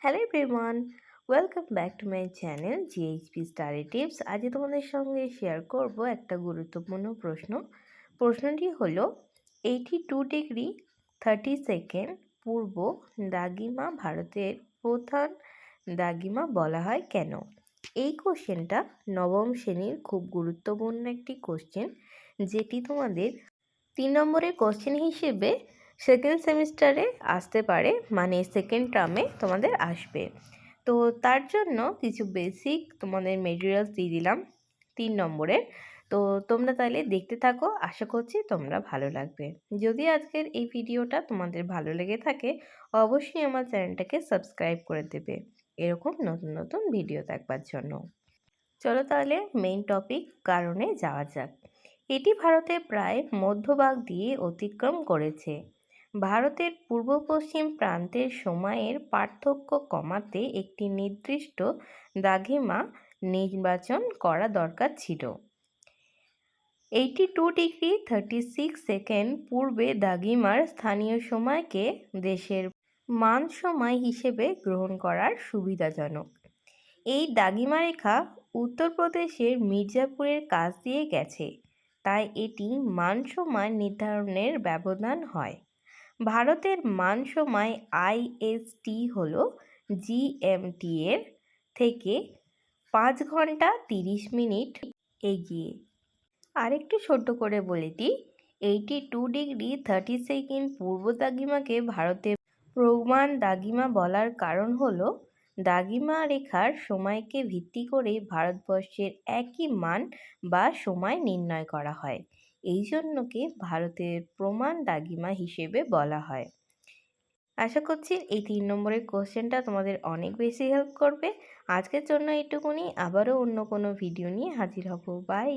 Hello everyone, welcome back to my channel GHP study tips. আজ তোমাদের সঙ্গে share করব একটা গুরুত্বপূর্ণ প্রশ্ন। প্রশ্নটি হলো 82 ডিগ্রি 30 সেকেন্ড পূর্ব দ্রাঘিমা ভারতের প্রধান দ্রাঘিমা বলা হয় কেন? এই কোশ্চেনটা নবম শ্রেণীর খুব গুরুত্বপূর্ণ একটি কোশ্চেন, যেটি তোমাদের 3 নম্বরের কোশ্চেন হিসেবে সেকেন্ড সেমিস্টারে আসতে পারে, মানে সেকেন্ড টার্মে তোমাদের আসবে। তো তার জন্য কিছু বেসিক তোমাদের মেটেরিয়ালস দিয়ে দিলাম 3 নম্বরের। তো তোমরা তাহলে দেখতে থাকো, আশা করছি তোমরা ভালো লাগবে। যদি আজকের এই ভিডিওটা তোমাদের ভালো লেগে থাকে, অবশ্যই আমার চ্যানেলটাকে সাবস্ক্রাইব করে দেবে এরকম নতুন নতুন ভিডিও দেখবার জন্য। চলো তাহলে মেইন টপিক কারণে যাওয়া যাক। এটি ভারতের প্রায় মধ্যভাগ দিয়ে অতিক্রম করেছে। ভারতের পূর্ব পশ্চিম প্রান্তের সময়ের পার্থক্য কমাতে একটি নির্দিষ্ট দ্রাঘিমা নির্বাচন করা দরকার ছিল। 82 ডিগ্রি 36 সেকেন্ড পূর্বে দ্রাঘিমার স্থানীয় সময়কে দেশের মান সময় হিসেবে গ্রহণ করার সুবিধাজনক। এই দ্রাঘিমারেখা উত্তরপ্রদেশের মির্জাপুরের কাছ দিয়ে গেছে, তাই এটি মান সময় নির্ধারণের ব্যবধান হয়। ভারতের মান সময় আইএসটি হল জিএমটি এর থেকে 5 ঘন্টা 30 মিনিট এগিয়ে। আরেকটু ছোট্ট করে বলে দিই, 82 ডিগ্রি 30 সেকেন্ড পূর্ব দ্রাঘিমাকে ভারতের প্রমাণ দ্রাঘিমা বলার কারণ হলো দ্রাঘিমা রেখার সময়কে ভিত্তি করে ভারতবর্ষের একই মান বা সময় নির্ণয় করা হয়। এই জন্যকে ভারতের প্রমাণ দ্রাঘিমা হিসেবে বলা হয়। আশা করছি এই 3 নম্বরের কোশ্চেনটা তোমাদের অনেক বেশি হেল্প করবে। আজকের জন্য এইটুকুনি, আবারও অন্য কোনো ভিডিও নিয়ে হাজির হব। বাই।